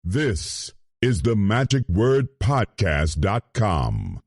This is the magicwordpodcast.com.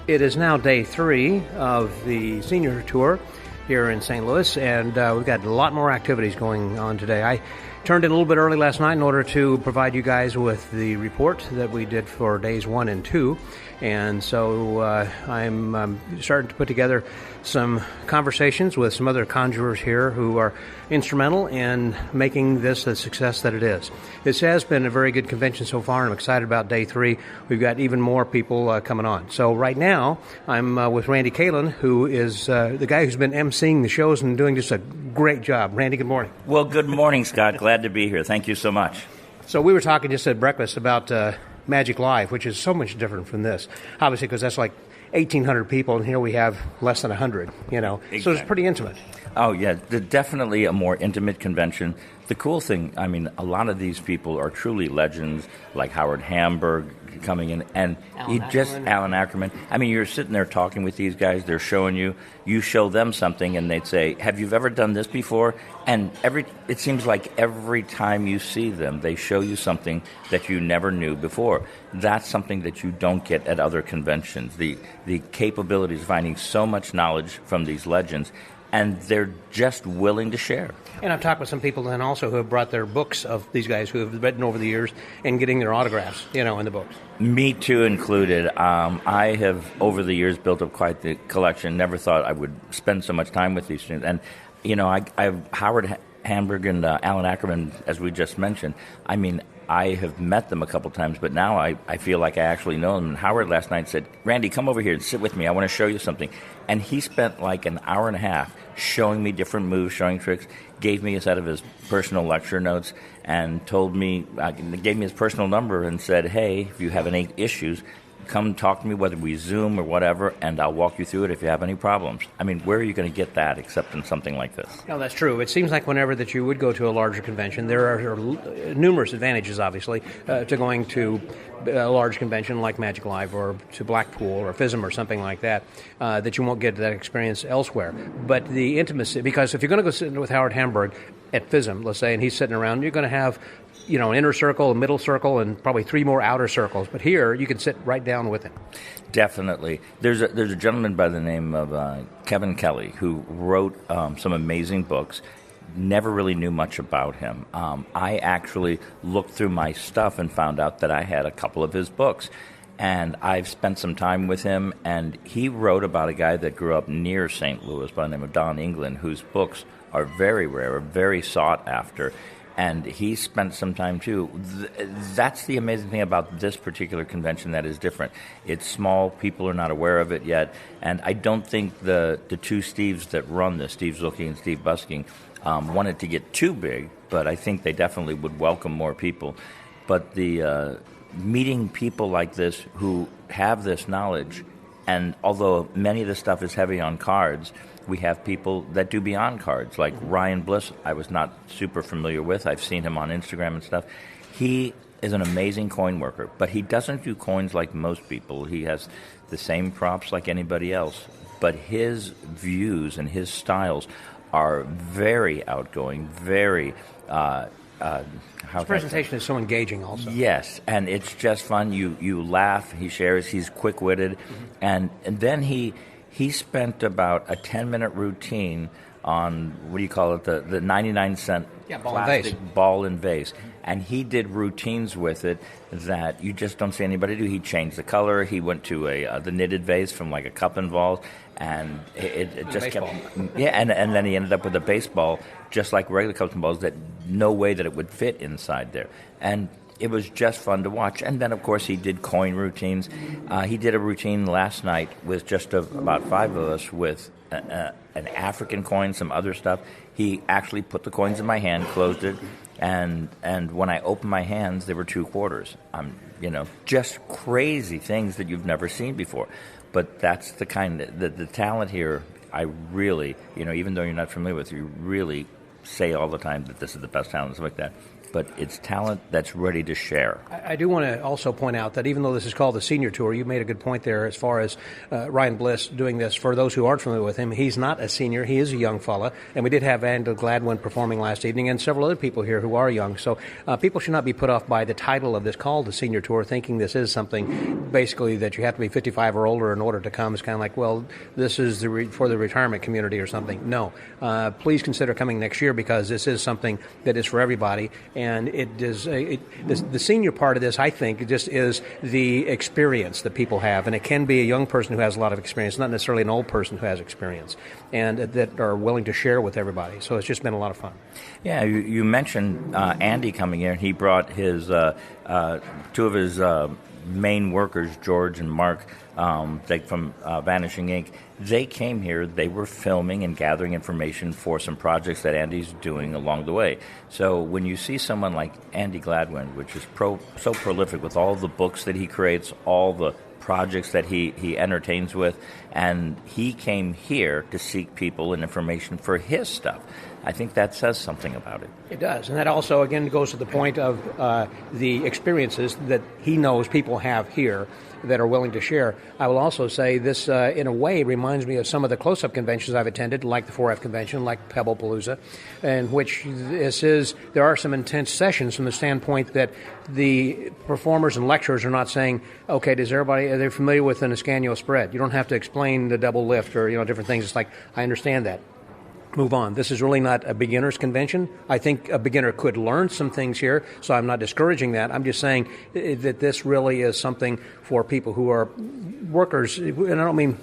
It is now day 3 of the senior tour here in St. Louis, and we've got a lot more activities going on today. I turned in a little bit early last night in order to provide you guys with the report that we did for days 1 and 2, and so I'm starting to put together some conversations with some other conjurers here who are instrumental in making this the success that it is. This has been a very good convention so far, and I'm excited about day 3. We've got even more people coming on. So right now, I'm with Randy Kalin, who is the guy who's been emceeing the shows and doing just a great job. Randy, good morning. Well, good morning, Scott. Glad to be here. Thank you so much. So we were talking just at breakfast about Magic Live, which is so much different from this. Obviously, because that's like 1,800 people, and here we have less than 100, Exactly. So it's pretty intimate. Oh, yeah, definitely a more intimate convention. The cool thing, I mean, a lot of these people are truly legends, like Howard Hamburg coming in, and Alan Ackerman. I mean, you're sitting there talking with these guys, they're showing you show them something, and they'd say, have you ever done this before? And it seems like every time you see them, they show you something that you never knew before. That's something that you don't get at other conventions. The capabilities of finding so much knowledge from these legends, and they're just willing to share. And I've talked with some people then also who have brought their books of these guys who have written over the years and getting their autographs, in the books. Me too included. I have, over the years, built up quite the collection. Never thought I would spend so much time with these students. And, I have Howard Hamburg and Alan Ackerman, as we just mentioned. I mean, I have met them a couple times, but now I feel like I actually know them. And Howard last night said, Randy, come over here and sit with me. I want to show you something. And he spent like an hour and a half showing me different moves, showing tricks, gave me a set of his personal lecture notes, and gave me his personal number and said, hey, if you have any issues, come talk to me, whether we Zoom or whatever, and I'll walk you through it if you have any problems. I mean, where are you going to get that except in something like this? No, that's true. It seems like whenever that you would go to a larger convention, there are numerous advantages, obviously, to going to a large convention like Magic Live or to Blackpool or FISM or something like that, that you won't get that experience elsewhere. But the intimacy, because if you're going to go sit with Howard Hamburg at FISM, let's say, and he's sitting around, you're going to have an inner circle, a middle circle, and probably 3 more outer circles. But here, you can sit right down with him. Definitely. There's a gentleman by the name of Kevin Kelly who wrote some amazing books. Never really knew much about him. I actually looked through my stuff and found out that I had a couple of his books. And I've spent some time with him, and he wrote about a guy that grew up near St. Louis by the name of Don England, whose books are very rare, very sought after. And he spent some time, too. That's the amazing thing about this particular convention that is different. It's small. People are not aware of it yet. And I don't think the two Steves that run this, Steve Zuehlke and Steve Buesking, wanted to get too big, but I think they definitely would welcome more people. But the meeting people like this who have this knowledge, and although many of the stuff is heavy on cards, we have people that do beyond cards, like Ryan Bliss. I was not super familiar with. I've seen him on Instagram and stuff. He is an amazing coin worker, but he doesn't do coins like most people. He has the same props like anybody else, but his views and his styles are very outgoing, very... His presentation is so engaging also. Yes, and it's just fun. You laugh, he shares, he's quick-witted, and then he spent about a 10-minute routine on, what do you call it, the 99-cent plastic ball and vase. And he did routines with it that you just don't see anybody do. He changed the color. He went to the knitted vase from like a cup and ball, and it just kept... Yeah, and then he ended up with a baseball, just like regular cups and balls, that no way that it would fit inside there. And it was just fun to watch. And then, of course, he did coin routines. He did a routine last night with just about 5 of us with an African coin, some other stuff. He actually put the coins in my hand, closed it, and when I opened my hands, there were 2 quarters. Just crazy things that you've never seen before. But that's the kind of, the talent here, I really, even though you're not familiar with it, you really say all the time that this is the best talent, stuff like that. but it's talent that's ready to share. I do want to also point out that even though this is called the Senior Tour, you made a good point there as far as Ryan Bliss doing this. For those who aren't familiar with him, he's not a senior. He is a young fella. And we did have Andy Gladwin performing last evening and several other people here who are young. So people should not be put off by the title of this called the Senior Tour, thinking this is something basically that you have to be 55 or older in order to come. It's kind of like, well, this is for the retirement community or something. No. Please consider coming next year because this is something that is for everybody. And it is the senior part of this, I think, just is the experience that people have. And it can be a young person who has a lot of experience, not necessarily an old person who has experience, and that are willing to share with everybody. So it's just been a lot of fun. Yeah, you mentioned Andy coming here. He brought his two of his main workers, George and Mark, from Vanishing Ink. They came here. They were filming and gathering information for some projects that Andy's doing along the way. So when you see someone like Andy Gladwin, which is so prolific with all the books that he creates, all the projects that he entertains with, and he came here to seek people and information for his stuff. I think that says something about it. It does, and that also, again, goes to the point of the experiences that he knows people have here that are willing to share. I will also say this, in a way, reminds me of some of the close-up conventions I've attended, like the 4F convention, like Pebblepalooza, in which there are some intense sessions from the standpoint that the performers and lecturers are not saying, okay, are they familiar with an Ascanio spread? You don't have to explain the double lift or different things. It's like, I understand that. Move on. This is really not a beginner's convention. I think a beginner could learn some things here, so I'm not discouraging that. I'm just saying that this really is something for people who are workers, and I don't mean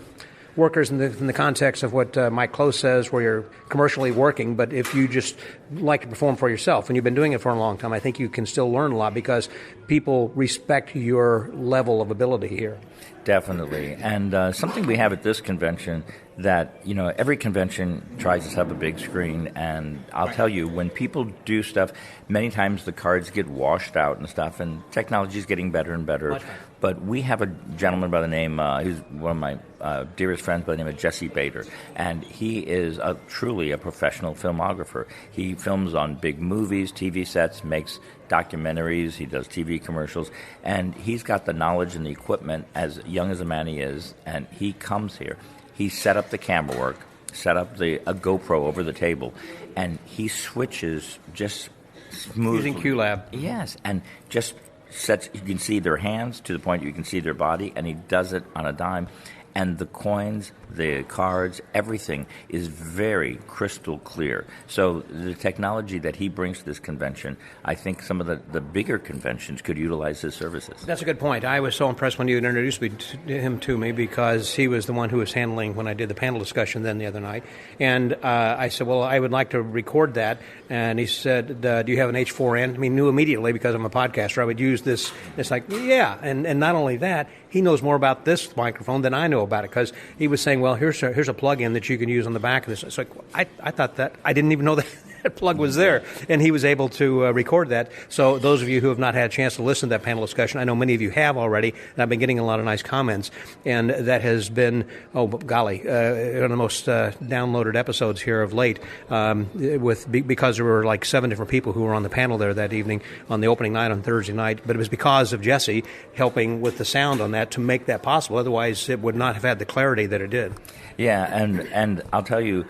workers in the context of what Mike Close says, where you're commercially working, but if you just like to perform for yourself, and you've been doing it for a long time, I think you can still learn a lot because people respect your level of ability here. Definitely. And something we have at this convention that, every convention tries to have a big screen. And I'll tell you, when people do stuff, many times the cards get washed out and stuff, and technology is getting better and better. But we have a gentleman by the name, he's one of my dearest friends by the name of Jesse Bader. And he is truly a professional filmographer. He films on big movies, TV sets, makes documentaries, he does TV commercials, and he's got the knowledge and the equipment, as young as a man he is, and he comes here. He set up the camera work, set up a GoPro over the table, and he switches just smoothly. Using QLab. Yes, and just sets, you can see their hands to the point you can see their body, and he does it on a dime. And the coins, the cards, everything is very crystal clear. So the technology that he brings to this convention, I think some of the bigger conventions could utilize his services. That's a good point. I was so impressed when you introduced him to me because he was the one who was handling when I did the panel discussion then the other night. And I said, well, I would like to record that. And he said, do you have an H4n? I mean, knew immediately because I'm a podcaster, I would use this. It's like, yeah. And not only that, he knows more about this microphone than I know about it because he was saying, well, here's a plug-in that you can use on the back of this. It's like, I thought that, I didn't even know that plug was there. And he was able to record that. So those of you who have not had a chance to listen to that panel discussion, I know many of you have already, and I've been getting a lot of nice comments. And that has been, one of the most downloaded episodes here of late because there were like 7 different people who were on the panel there that evening on the opening night on Thursday night. But it was because of Jesse helping with the sound on that to make that possible. Otherwise, it would not have had the clarity that it did. Yeah, and I'll tell you,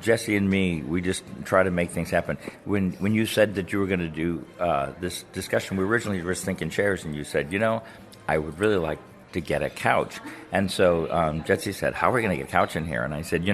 Jesse and me, we just try to make things happen. When you said that you were going to do this discussion, we originally were thinking chairs, and you said, I would really like to get a couch. And so Jesse said, how are we going to get a couch in here? And I said,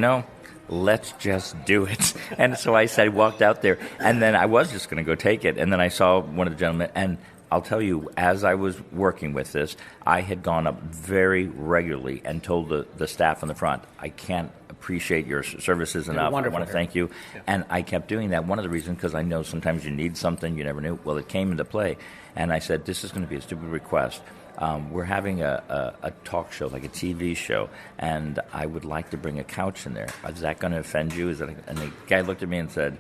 let's just do it. And so I walked out there, and then I was just going to go take it. And then I saw one of the gentlemen, and I'll tell you, as I was working with this, I had gone up very regularly and told the staff in the front, I can't appreciate your services enough. I want to thank you. Yeah. And I kept doing that. One of the reasons, because I know sometimes you need something, you never knew. Well, it came into play. And I said, this is going to be a stupid request. We're having a talk show, like a TV show, and I would like to bring a couch in there. Is that going to offend you? And the guy looked at me and said,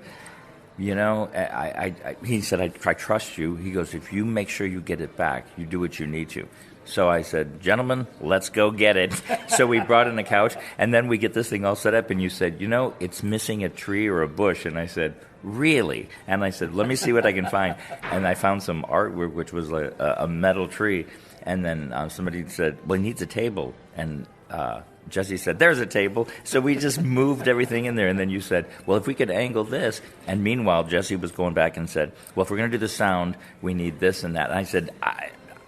he said, I trust you. He goes, if you make sure you get it back, you do what you need to. So I said, gentlemen, let's go get it. So we brought in a couch, and then we get this thing all set up, and you said, it's missing a tree or a bush. And I said, really? And I said, let me see what I can find. And I found some artwork, which was like a metal tree. And then somebody said, well, he needs a table. And Jesse said, there's a table. So we just moved everything in there. And then you said, well, if we could angle this. And meanwhile, Jesse was going back and said, well, if we're going to do the sound, we need this and that. And I said,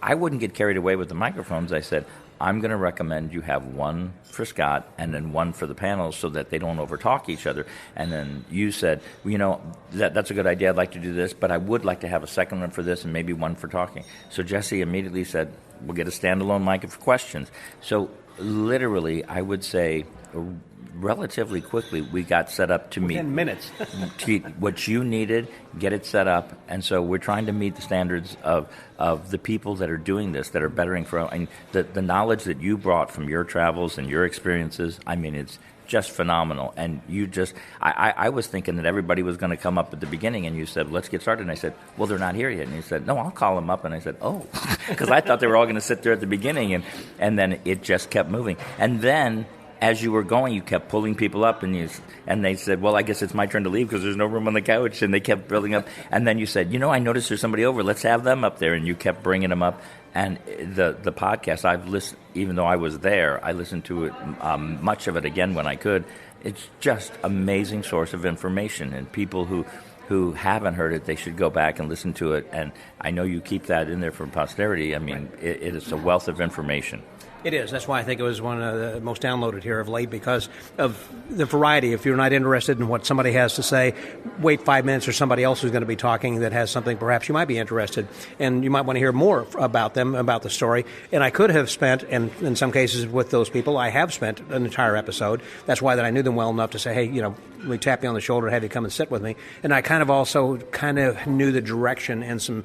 I wouldn't get carried away with the microphones. I said, I'm going to recommend you have one for Scott and then one for the panels so that they don't overtalk each other. And then you said, well, you know, that's a good idea. I'd like to do this, but I would like to have a second one for this and maybe one for talking. So Jesse immediately said, we'll get a standalone mic for questions. So literally, I would say relatively quickly, we got set up to meet 10 minutes. what you needed, get it set up, and so we're trying to meet the standards of the people that are doing this, that are bettering for, and the knowledge that you brought from your travels and your experiences. I mean, it's just phenomenal. And you just, I was thinking that everybody was going to come up at the beginning, and you said, let's get started. And I said, well, they're not here yet. And you said, no, I'll call them up. And I said, oh, because I thought they were all going to sit there at the beginning, and then it just kept moving. And then as you were going, you kept pulling people up, and they said, well, I guess it's my turn to leave because there's no room on the couch, and they kept building up. And then you said, you know, I noticed there's somebody over. Let's have them up there, and you kept bringing them up. And the podcast, I've listened, even though I was there, I listened to it, much of it again when I could. It's just amazing source of information, and people who haven't heard it, they should go back and listen to it. And I know you keep that in there for posterity. I mean, it is a wealth of information. It is. That's why I think it was one of the most downloaded here of late, because of the variety. If you're not interested in what somebody has to say, wait 5 minutes, or somebody else who's going to be talking that has something perhaps you might be interested, and you might want to hear more about them, about the story. And I could have spent, and in some cases with those people, I have spent an entire episode. That's why that I knew them well enough to say, hey, you know, we tap you on the shoulder, have you come and sit with me. And I kind of knew the direction and some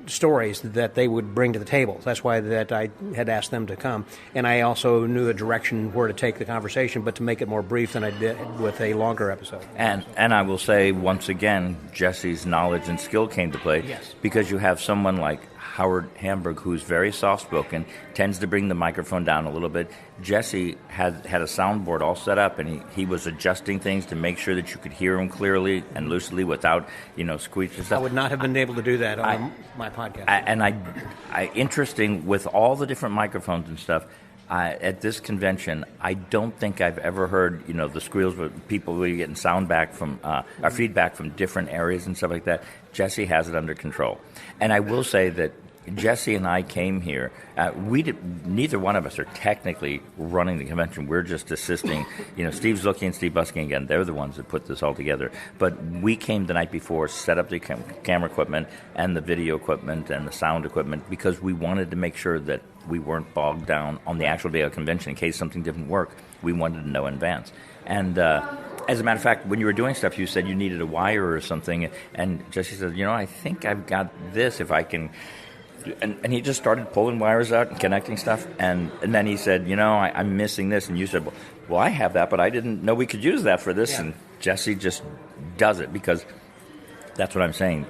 stories that they would bring to the table. That's why that I had asked them to come. And I also knew the direction where to take the conversation, but to make it more brief than I did with a longer episode. And I will say, once again, Jesse's knowledge and skill came to play. Yes. Because you have someone like Howard Hamburg, who's very soft-spoken, tends to bring the microphone down a little bit. Jesse had a soundboard all set up, and he was adjusting things to make sure that you could hear him clearly and lucidly without, you know, squeaks and stuff. I would not have been able to do that on my podcast. I interesting, with all the different microphones and stuff, at this convention, I don't think I've ever heard, you know, the squeals with people where you're getting sound back from, or feedback from different areas and stuff like that. Jesse has it under control. And I will say that Jesse and I came here. Neither one of us are technically running the convention. We're just assisting. You know, Steve Zuehlke and Steve Buesking, again, they're the ones that put this all together. But we came the night before, set up the camera equipment and the video equipment and the sound equipment, because we wanted to make sure that we weren't bogged down on the actual day of convention in case something didn't work. We wanted to know in advance. And as a matter of fact, when you were doing stuff, you said you needed a wire or something. And Jesse said, you know, I think I've got this if I can. And he just started pulling wires out and connecting stuff. And then he said, you know, I'm missing this. And you said, well, I have that, but I didn't know we could use that for this. Yeah. And Jesse just does it because that's what I'm saying.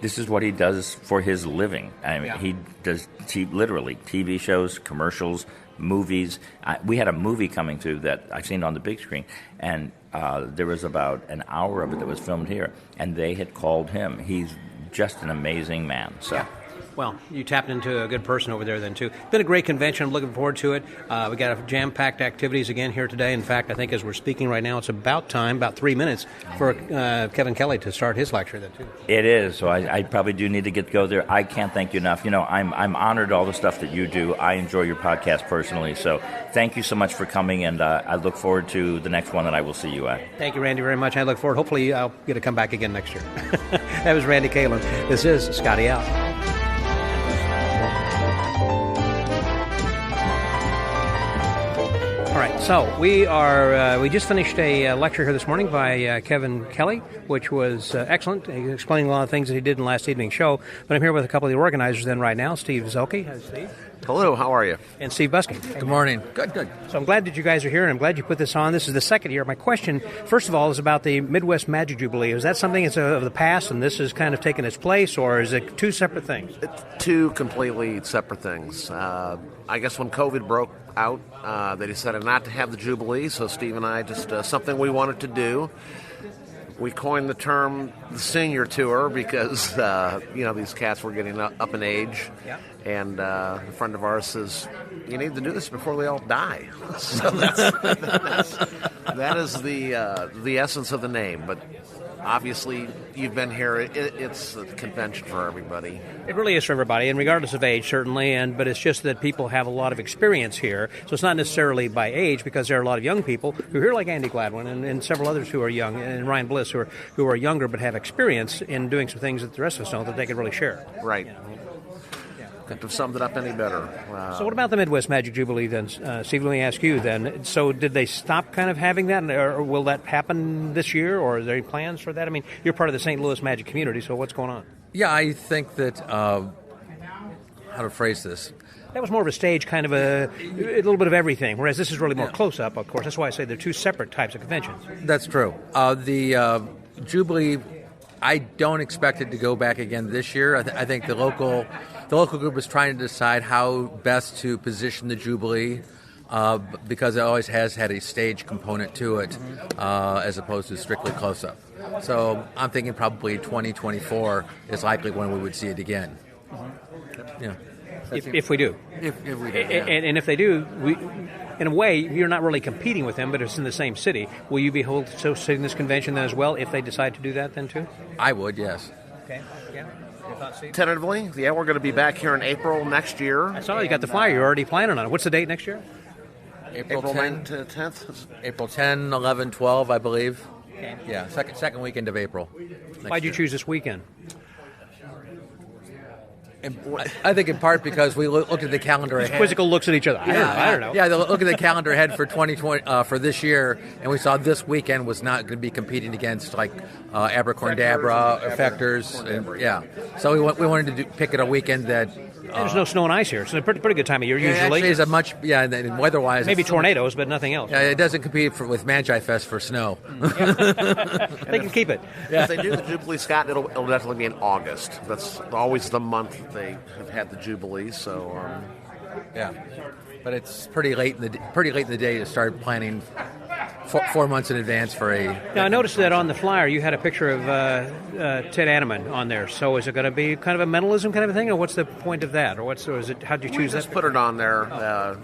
This is what he does for his living. I mean, he does literally TV shows, commercials, movies. We had a movie coming through that I've seen on the big screen, and there was about an hour of it that was filmed here, and they had called him. He's just an amazing man. So. Yeah. Well, you tapped into a good person over there then, too. Been a great convention. I'm looking forward to it. We got jam-packed activities again here today. In fact, I think as we're speaking right now, it's about time, about 3 minutes, for Kevin Kelly to start his lecture then, too. It is. So I probably do need to go there. I can't thank you enough. You know, I'm honored all the stuff that you do. I enjoy your podcast personally. So thank you so much for coming, and I look forward to the next one that I will see you at. Thank you, Randy, very much. I look forward. Hopefully I'll get to come back again next year. That was Randy Kalin. This is Scotty Out. All right, so we just finished a lecture here this morning by Kevin Kelly, which was excellent, explaining a lot of things that he did in last evening's show. But I'm here with a couple of the organizers then right now, Steve Zuehlke. Hi, Steve. Hello, how are you? And Steve Buesking. Good morning. Good. So I'm glad that you guys are here, and I'm glad you put this on. This is the second year. My question, first of all, is about the Midwest Magic Jubilee. Is that something that's of the past, and this has kind of taken its place, or is it two separate things? It's two completely separate things. I guess when COVID broke out, they decided not to have the Jubilee, so Steve and I just, something we wanted to do. we coined the term the senior tour because these cats were getting up in age, and a friend of ours says you need to do this before they all die. So that is the essence of the name. But obviously, you've been here. It's a convention for everybody. It really is for everybody, and regardless of age, certainly. But it's just that people have a lot of experience here. So it's not necessarily by age, because there are a lot of young people who are here, like Andy Gladwin and several others who are young, and Ryan Bliss, who are younger but have experience in doing some things that the rest of us don't that they can really share. Right. Couldn't have summed it up any better. So what about the Midwest Magic Jubilee then? Steve, let me ask you then. So did they stop kind of having that, or will that happen this year, or are there any plans for that? I mean, you're part of the St. Louis Magic community, so what's going on? Yeah, I think that, how to phrase this? That was more of a stage, kind of a little bit of everything, whereas this is really more close-up, of course. That's why I say they're two separate types of conventions. That's true. The Jubilee, I don't expect it to go back again this year. I think the local group is trying to decide how best to position the Jubilee, because it always has had a stage component to it, as opposed to strictly close-up. So I'm thinking probably 2024 is likely when we would see it again. Yeah. If we do. If we do. And if they do, in a way, you're not really competing with them, but it's in the same city. Will you be hosting this convention then as well if they decide to do that then too? I would, yes. Okay. Yeah. Tentatively, we're going to be back here in April next year. I saw you got the flyer. You're already planning on it. What's the date next year? April 9th to 10th? April 10, 11, 12, I believe. Okay. Yeah, second weekend of April. Why'd you choose this weekend? I think in part because we looked at the calendar ahead. Quizzical looks at each other. I don't know. Yeah, they look at the calendar ahead for 2020 for this year, and we saw this weekend was not going to be competing against like Abercorndabra, Effectors, and So we wanted to pick it a weekend that. There's no snow and ice here. It's a pretty good time of year usually. Actually, it's a much and weather-wise. Maybe tornadoes, but nothing else. Yeah, it doesn't compete with Magi Fest for snow. They can keep it. Yeah. If they do the Jubilee, Scott, it'll definitely be in August. That's always the month that they have had the Jubilee. So yeah, but it's pretty late in the day to start planning 4 months in advance for a. Now I noticed that on the flyer you had a picture of Ted Anneman on there. So is it going to be kind of a mentalism kind of a thing, or what's the point of that, or is it? How did you choose that? Just put it on there.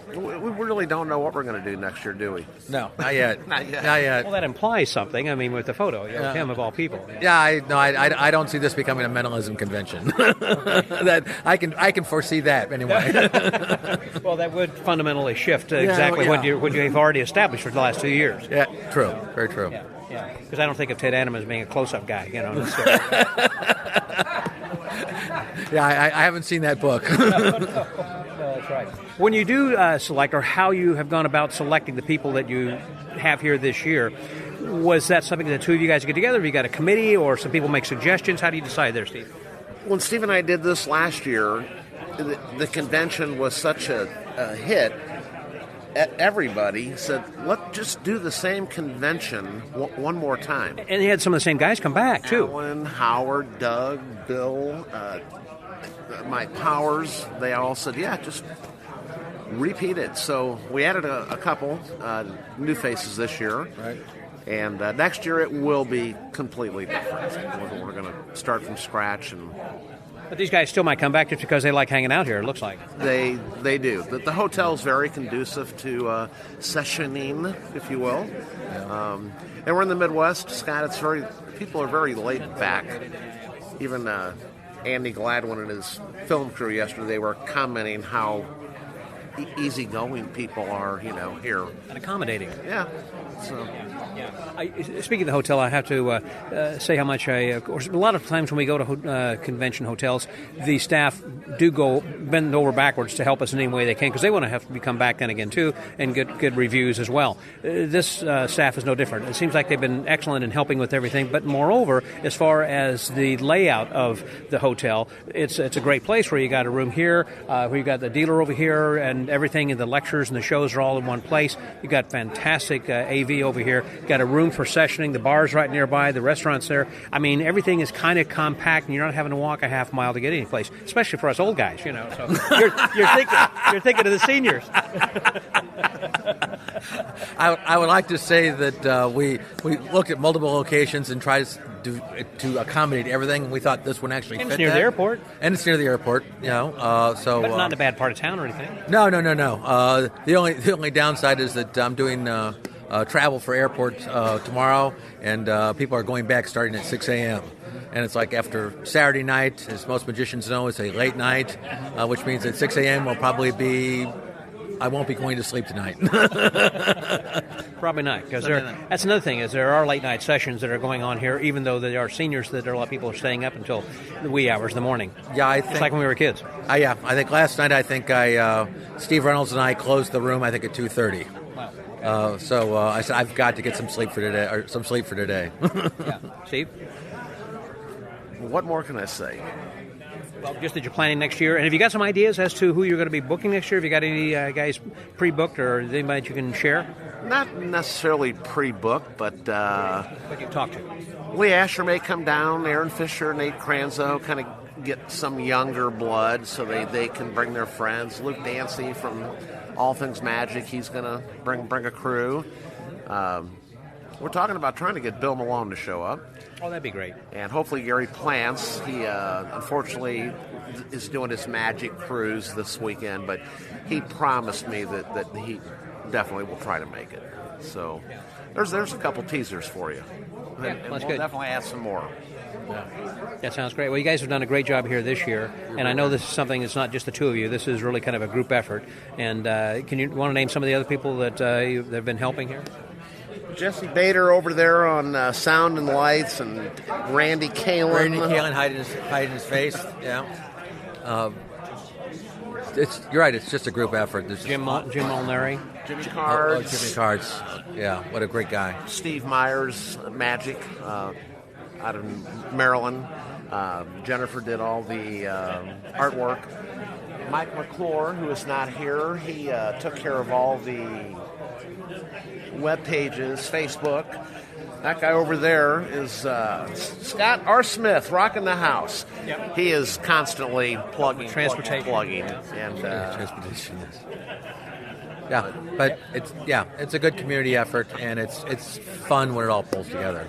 We really don't know what we're going to do next year, do we? No, not yet. Not yet. Well, that implies something. I mean, with the photo, him of all people. Yeah, I don't see this becoming a mentalism convention. That I can foresee that anyway. Well, that would fundamentally shift exactly what you've already established for the last 2 years. Yeah, true, very true. Yeah, because I don't think of Ted Anneman as being a close-up guy. Yeah, I haven't seen that book. No, that's right. When you do select, or how you have gone about selecting the people that you have here this year, was that something that the two of you guys get together? Have you got a committee, or some people make suggestions? How do you decide there, Steve? When Steve and I did this last year, the convention was such a hit. Everybody said, let's just do the same convention one more time. And you had some of the same guys come back, too. Alan, Howard, Doug, Bill, Mike Powers, they all said, yeah, just repeat it. So we added a couple new faces this year. Right. And next year it will be completely different. We're going to start from scratch. But these guys still might come back just because they like hanging out here, it looks like. They do. The hotel's very conducive to sessioning, if you will. Yeah. And we're in the Midwest, Scott. People are very laid back. Even Andy Gladwin and his film crew yesterday were commenting how easygoing people are, here. And accommodating. Yeah. So. Speaking of the hotel, I have to say how much of course, a lot of times when we go to convention hotels, the staff do bend over backwards to help us in any way they can, because they want to have to come back then again, too, and get good reviews as well. This staff is no different. It seems like they've been excellent in helping with everything, but moreover, as far as the layout of the hotel, it's a great place where you got a room here, where you got the dealer over here, and everything, and the lectures and the shows are all in one place. You got fantastic AV over here. Got a room for sessioning. The bar's right nearby. The restaurant's there. I mean, everything is kind of compact, and you're not having to walk a half mile to get any place, especially for us old guys, So you're thinking of the seniors. I would like to say that we looked at multiple locations and tried to accommodate everything. We thought this one actually And fit it's near that. the airport. And it's near the airport, so But not in a bad part of town or anything. No. The only downside is that I'm doing travel for airport tomorrow, and people are going back starting at 6 a.m. And it's like after Saturday night, as most magicians know, it's a late night, which means at 6 a.m. will probably be. I won't be going to sleep tonight. Probably not, because that's another thing, is there are late night sessions that are going on here, even though there are seniors, that there are a lot of people staying up until the wee hours in the morning. Yeah, I think it's like when we were kids. I think last night Steve Reynolds and I closed the room. I think at 2:30. Wow. So I said I've got to get some sleep for today. Yeah, Steve. What more can I say? Well, just that you're planning next year. And have you got some ideas as to who you're going to be booking next year? Have you got any guys pre-booked, or is anybody that you can share? Not necessarily pre-booked, but What you've talked to? Lee Asher may come down, Aaron Fisher, Nate Kranzo, kind of get some younger blood so they can bring their friends. Luke Dancy from All Things Magic, he's going to bring a crew. We're talking about trying to get Bill Malone to show up. Oh, that'd be great. And hopefully Gary Plants. He unfortunately is doing his magic cruise this weekend, but he promised me that he definitely will try to make it. So there's a couple teasers for you. Yeah, and that's we'll good. definitely add some more. That sounds great. Well, you guys have done a great job here this year, and I know this is something that's not just the two of you. This is really kind of a group effort. And can you want to name some of the other people that have been helping here? Jesse Bader over there on sound and lights, and Randy Kalin. Randy Kalin hiding his face. Yeah. You're right. It's just a group effort. Jim Molnary. Jimmy Cards. Jimmy Cards. Yeah. What a great guy. Steve Myers, Magic, out of Maryland. Jennifer did all the artwork. Mike McClure, who is not here, he took care of all the web pages, Facebook. That guy over there is Scott R. Smith, rocking the house. Yep. He is constantly plugging. Transportation. And Transportation. Yeah, but it's a good community effort, and it's fun when it all pulls together.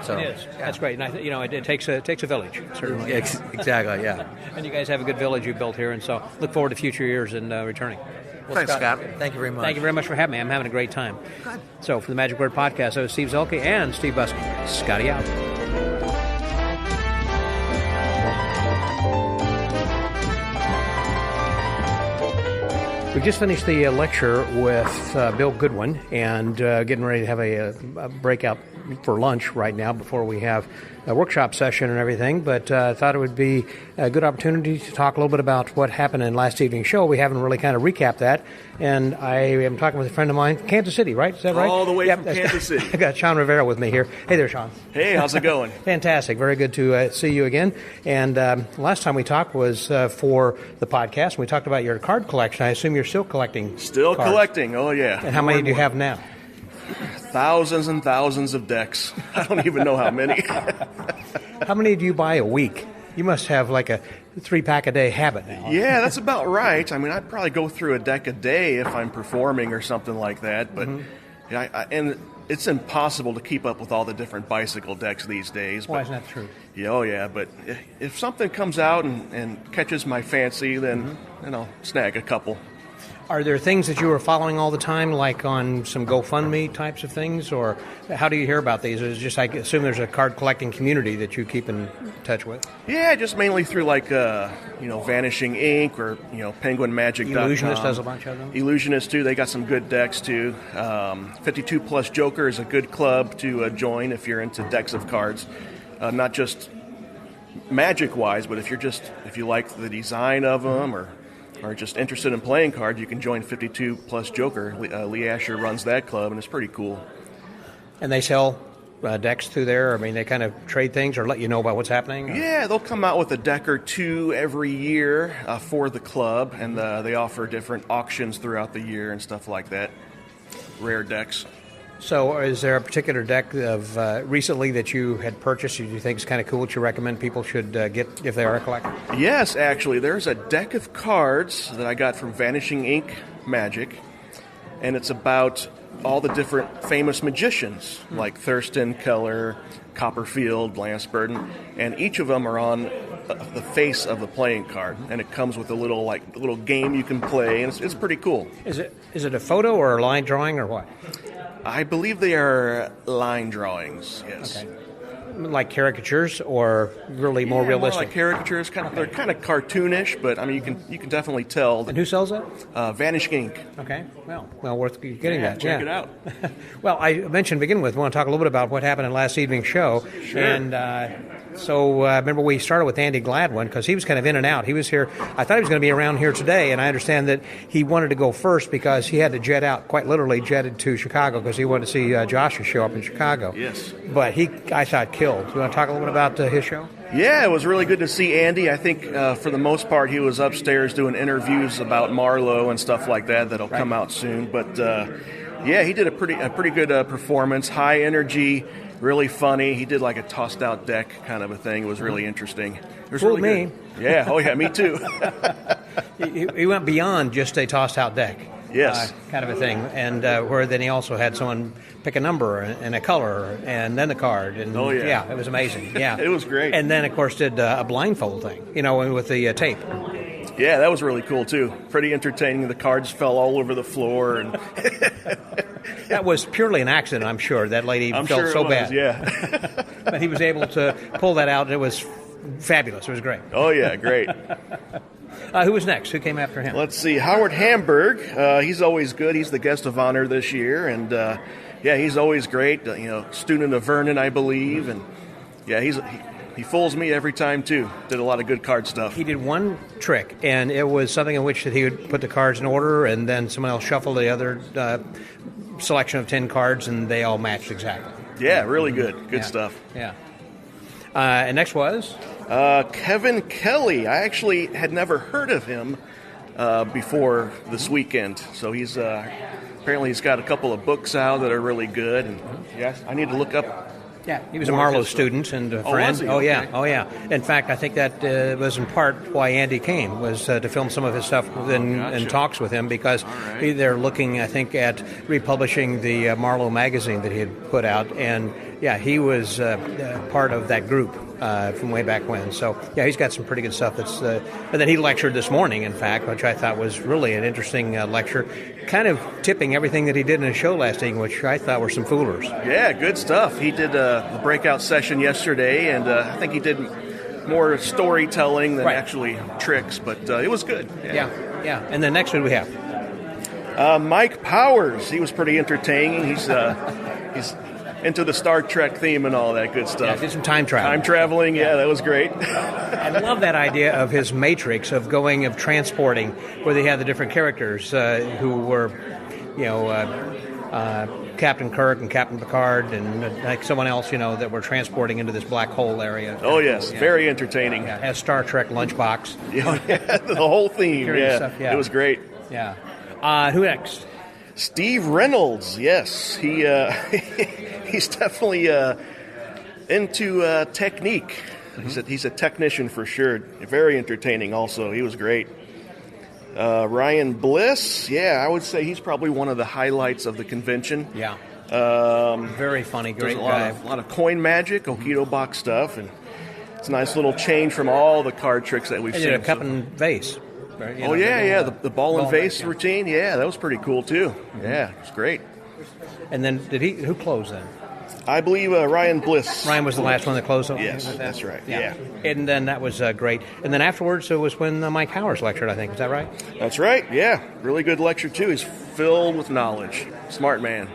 So It is. That's great. And it takes a village, certainly. Exactly. Yeah. And you guys have a good village you've built here, and so look forward to future years and returning. Well, thanks, Scott. Thank you very much. Thank you very much for having me. I'm having a great time. So for the Magic Word Podcast, I was Steve Zuehlke and Steve Buesking. Scotty out. We just finished the lecture with Bill Goodwin, and getting ready to have a breakout for lunch right now before we have a workshop session and everything. But I thought it would be a good opportunity to talk a little bit about what happened in last evening's show. We haven't really kind of recapped that. And I am talking with a friend of mine, Kansas City, right? Is that right? All the way from Kansas City. I got Shaun Rivera with me here. Hey there, Shaun. Hey, how's it going? Fantastic. Very good to see you again. And last time we talked was for the podcast. We talked about your card collection. I assume you're still collecting Still cards. collecting, oh yeah. And how many do you have now? Thousands and thousands of decks. I don't even know how many. How many do you buy a week? You must have like a 3-pack a day habit now. Yeah, that's about right. I mean, I'd probably go through a deck a day if I'm performing or something like that. But and it's impossible to keep up with all the different bicycle decks these days. Why But, isn't that true? yeah, oh yeah, but if something comes out and catches my fancy, then I'll snag a couple. Are there things that you are following all the time, like on some GoFundMe types of things, or how do you hear about these? Is it just, I assume there's a card collecting community that you keep in touch with? Yeah, just mainly through like Vanishing Ink or PenguinMagic.com. Illusionist does a bunch of them. Illusionist too. They got some good decks too. 52 Plus Joker is a good club to join if you're into decks of cards, not just magic wise, but if you like the design of them or just interested in playing cards, you can join 52 Plus Joker. Lee Asher runs that club, and it's pretty cool. And they sell decks through there? I mean, they kind of trade things or let you know about what's happening? Yeah, they'll come out with a deck or two every year for the club, and they offer different auctions throughout the year and stuff like that. Rare decks. So is there a particular deck of recently that you had purchased you think is kind of cool that you recommend people should get if they are a collector? Yes, actually. There's a deck of cards that I got from Vanishing Ink Magic. and it's about all the different famous magicians like Thurston, Keller, Copperfield, Lance Burton, and each of them are on the face of the playing card, and it comes with a little game you can play, and it's pretty cool. Is it a photo or a line drawing or what? I believe they are line drawings. Yes. Okay. Like caricatures or really more realistic? More like caricatures. They're kind of cartoonish, but I mean you can definitely tell. And who sells that? Vanishing Ink. Okay. Well worth getting that. Check it out. Well, I mentioned to begin with, we want to talk a little bit about what happened in last evening's show. Sure. And so remember we started with Andy Gladwin because he was kind of in and out. He was here. I thought he was going to be around here today, and I understand that he wanted to go first because he had to jet out, quite literally jetted to Chicago because he wanted to see Joshua show up in Chicago. Yes. But I thought, killed. Do you want to talk a little bit about his show? Yeah, it was really good to see Andy. I think for the most part he was upstairs doing interviews about Marlowe and stuff like that that'll come out soon. But yeah, he did a pretty good performance, high energy, really funny. He did like a tossed out deck kind of a thing. It was really interesting. It was Fooled really me. Good. Yeah, oh yeah, me too. He went beyond just a tossed out deck. Yes. Kind of a thing. And where then he also had someone pick a number and a color and then the card. And oh, yeah. Yeah, it was amazing. Yeah. It was great. And then, of course, did a blindfold thing, with the tape. Yeah, that was really cool, too. Pretty entertaining. The cards fell all over the floor. And that was purely an accident, I'm sure. That lady felt sure so was, bad. Yeah. But he was able to pull that out, and it was fabulous. It was great. Oh, yeah, great. Who was next? Who came after him? Let's see. Howard Hamburg. He's always good. He's the guest of honor this year. And, yeah, he's always great. Student of Vernon, I believe. And, yeah, he fools me every time, too. Did a lot of good card stuff. He did one trick, and it was something in which that he would put the cards in order, and then someone else shuffled the other selection of 10 cards, and they all matched exactly. Yeah, really good. Good stuff. Yeah. And next was? Kevin Kelly. I actually had never heard of him before this weekend. So he's apparently he's got a couple of books out that are really good. And yes, I need to look up. Yeah, he was a Marlowe student and a friend. Was he? Oh, yeah. Okay. Oh, yeah. In fact, I think that was in part why Andy came, was to film some of his stuff and talks with him, because they're looking, I think, at republishing the Marlowe magazine that he had put out. And, yeah, he was part of that group from way back when. So, yeah, he's got some pretty good stuff. And then he lectured this morning, in fact, which I thought was really an interesting lecture, kind of tipping everything that he did in his show last evening, which I thought were some foolers. Yeah, good stuff. He did the breakout session yesterday, and I think he did more storytelling than actually tricks, but it was good. Yeah. And then next one we have? Mike Powers. He was pretty entertaining. He's into the Star Trek theme and all that good stuff. Yeah, did some time travel. Time traveling, yeah, that was great. I love that idea of his matrix of transporting, where they had the different characters who were, Captain Kirk and Captain Picard and like someone else, that were transporting into this black hole area. Oh, yes, very entertaining. Yeah, as Star Trek lunchbox. Yeah, the whole theme, stuff, yeah. It was great. Yeah. Who next? Steve Reynolds, yes. He's definitely into technique. Mm-hmm. He's a technician for sure. Very entertaining also. He was great. Ryan Bliss, yeah, I would say he's probably one of the highlights of the convention. Yeah. Very funny, great guy. A lot of coin magic, Okido box stuff, and it's a nice little change from all the card tricks that we've seen. A cup and vase. The ball and vase routine. Yeah, that was pretty cool too. Mm-hmm. Yeah, it was great. And then who closed then? I believe Ryan Bliss. Ryan was the last one that closed. Yes, that's right. Yeah. And then that was great. And then afterwards, it was when Mike Howers lectured, I think. Is that right? That's right. Yeah, really good lecture too. He's filled with knowledge. Smart man.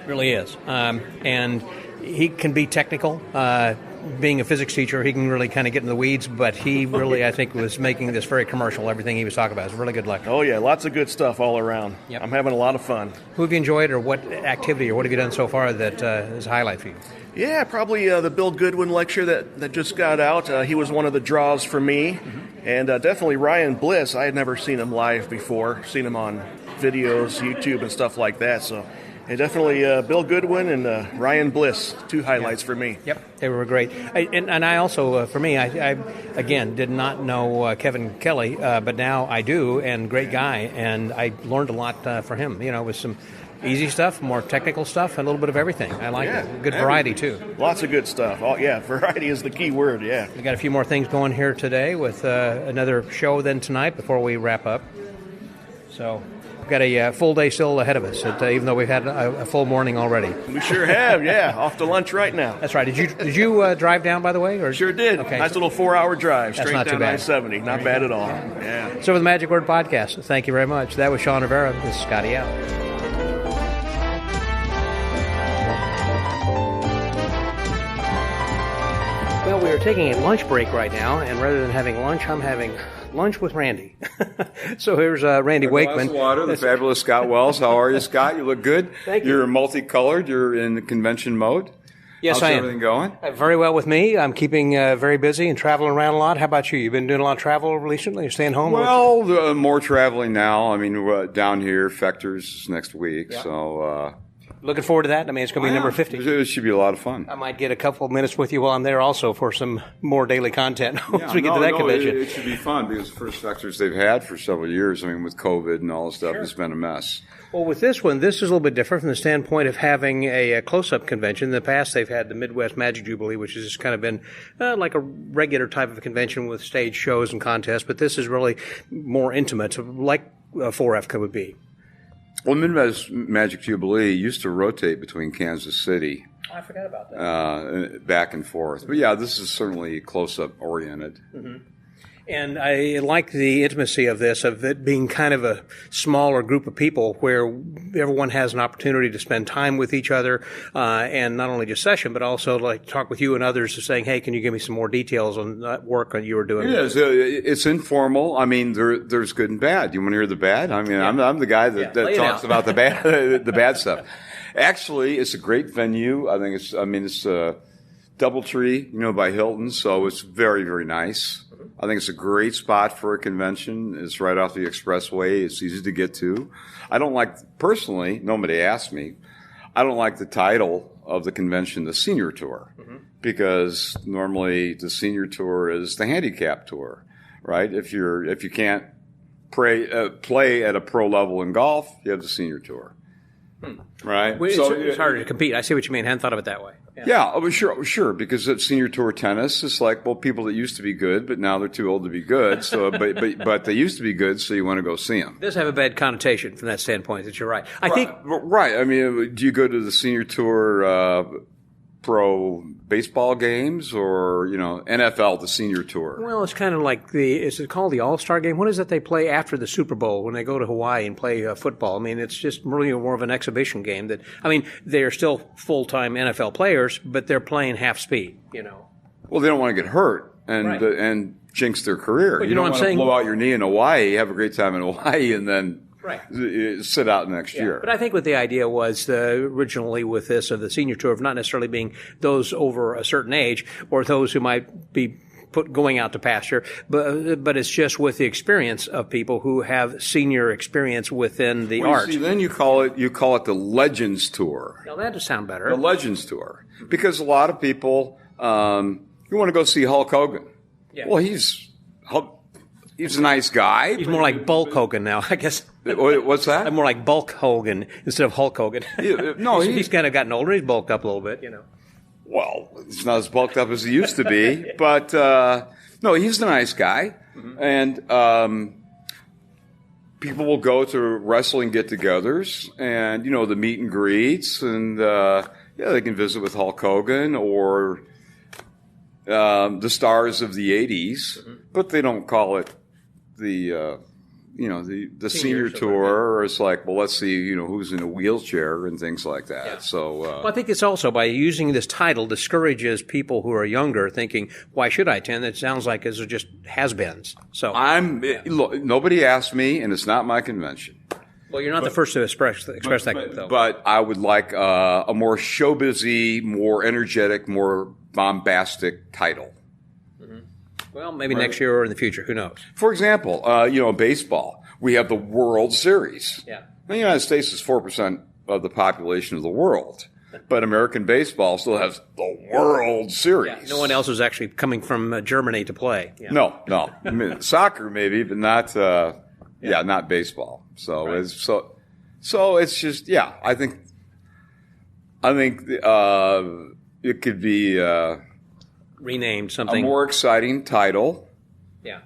Really is. And he can be technical. Being a physics teacher, he can really kind of get in the weeds, but he really, I think, was making this very commercial, everything he was talking about. It's a really good lecture. Oh, yeah, lots of good stuff all around. Yep. I'm having a lot of fun. Who have you enjoyed, or what activity, or what have you done so far that is a highlight for you? Yeah, probably the Bill Goodwin lecture that just got out. He was one of the draws for me. Mm-hmm. And definitely Ryan Bliss. I had never seen him live before, seen him on videos, YouTube, and stuff like that. So And definitely Bill Goodwin and Ryan Bliss, 2 highlights for me. Yep, they were great. And I also, for me, I again did not know Kevin Kelly, but now I do, and great guy, and I learned a lot from him. With some easy stuff, more technical stuff, and a little bit of everything. I like it. Good variety too. Lots of good stuff. Oh yeah, variety is the key word. Yeah. We got a few more things going here today with another show then tonight before we wrap up. So. We've got a full day still ahead of us, even though we've had a full morning already. We sure have, yeah. Off to lunch right now. That's right. Did you drive down, by the way? Or? Sure did. Okay. Nice little 4-hour drive straight not down too bad. I-70. Not bad at all. Yeah. So, with the Magic Word Podcast, thank you very much. That was Shaun Rivera. This is Scotty out. Well, we are taking a lunch break right now, and rather than having lunch, I'm having lunch with Randy. So here's Randy Wakeman. Glass of water, the fabulous Scott Wells. How are you, Scott? You look good. Thank you. You're multicolored. You're in the convention mode. Yes, How's I am. everything going? Very well with me. I'm keeping very busy and traveling around a lot. How about you? You've been doing a lot of travel recently? You're staying home? Well, more traveling now. I mean, down here, Fechter's next week. Yeah. So Looking forward to that. I mean, it's going to be number 50. It should be a lot of fun. I might get a couple of minutes with you while I'm there also for some more daily content once we get to that convention. It should be fun because the first Fechter's they've had for several years. I mean, with COVID and all this stuff, It's been a mess. Well, with this one, this is a little bit different from the standpoint of having a close-up convention. In the past, they've had the Midwest Magic Jubilee, which has just kind of been like a regular type of convention with stage shows and contests, but this is really more intimate, like 4F would be. Well, Midwest Magic Jubilee used to rotate between Kansas City. I forgot about that. Back and forth. But yeah, this is certainly close-up oriented. Mm-hmm. And I like the intimacy of this, of it being kind of a smaller group of people where everyone has an opportunity to spend time with each other, and not only just session, but also like talk with you and others, saying, hey, can you give me some more details on that work that you were doing? It is. It's informal. I mean, there's good and bad. You want to hear the bad? I mean, I'm the guy that talks about the bad, the bad stuff. Actually, it's a great venue. I think it's Doubletree, by Hilton, so it's very, very nice. I think it's a great spot for a convention. It's right off the expressway. It's easy to get to. I don't like, personally, nobody asked me, I don't like the title of the convention, the Senior Tour, because normally the Senior Tour is the handicap tour, right? If you can't play at a pro level in golf, you have the Senior Tour. Right? Well, it's harder to compete. I see what you mean. I hadn't thought of it that way. Yeah, sure. Because at Senior Tour tennis, it's like, well, people that used to be good, but now they're too old to be good. So, but they used to be good, so you want to go see them. It does have a bad connotation from that standpoint. That you're right. I think right. I mean, do you go to the Senior Tour pro baseball games or NFL, the Senior Tour? Well, it's kind of like is it called the All-Star Game? What is it they play after the Super Bowl when they go to Hawaii and play football? I mean, it's just really more of an exhibition game. They are still full-time NFL players, but they're playing half speed. Well, they don't want to get hurt and jinx their career. But you don't know what I'm saying? Blow out your knee in Hawaii, have a great time in Hawaii, and then sit out next year. But I think what the idea was originally with this of the Senior Tour of not necessarily being those over a certain age or those who might be going out to pasture, but it's just with the experience of people who have senior experience within the art. See, then you call it the Legends Tour. Now that does sound better. The Legends Tour, because a lot of people you want to go see Hulk Hogan. Yeah. Well, he's a nice guy. He's more like Bulk Hogan now, I guess. What's that? I'm more like Bulk Hogan instead of Hulk Hogan. No, he's kind of gotten older. He's bulked up a little bit, Well, it's not as bulked up as he used to be, but no, he's a nice guy, and people will go to wrestling get-togethers, and the meet and greets, and they can visit with Hulk Hogan or the stars of the '80s, but they don't call it the Senior Tour, or it's like, well, let's see, who's in a wheelchair and things like that. Yeah. So, well, I think it's also by using this title discourages people who are younger thinking, why should I attend? It sounds like it's just has-beens. So look, nobody asked me, and it's not my convention. Well, you're not the first to express that, though. But I would like a more showbizy, more energetic, more bombastic title. Well, maybe next year or in the future. Who knows? For example, baseball, we have the World Series. Yeah. The United States is 4% of the population of the world. But American baseball still has the World Series. Yeah, no one else is actually coming from Germany to play. Yeah. No. I mean, soccer maybe, but not. Not baseball. So Right. it's just I think it could be Renamed a something. more exciting title, Yeah.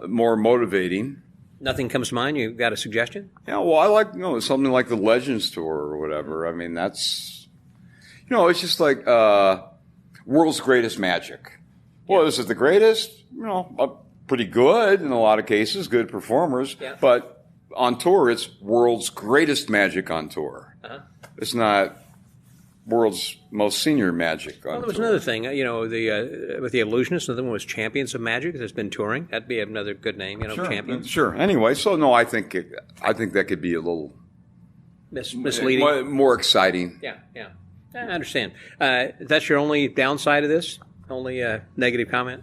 more motivating. Nothing comes to mind? You got a suggestion? Yeah, well, I like something like the Legends Tour or whatever. I mean, that's it's just like World's Greatest Magic. Well, is it the greatest? Pretty good in a lot of cases, good performers. Yeah. But on tour, it's World's Greatest Magic on tour. Uh-huh. It's not World's Most Senior Magic on Well, there was tour. another thing, with the Illusionists, another one was Champions of Magic that's been touring. That'd be another good name, Champions. Sure. Anyway, so no, I think that could be a little Misleading. more exciting. Yeah. I understand. That's your only downside of this? Only negative comment?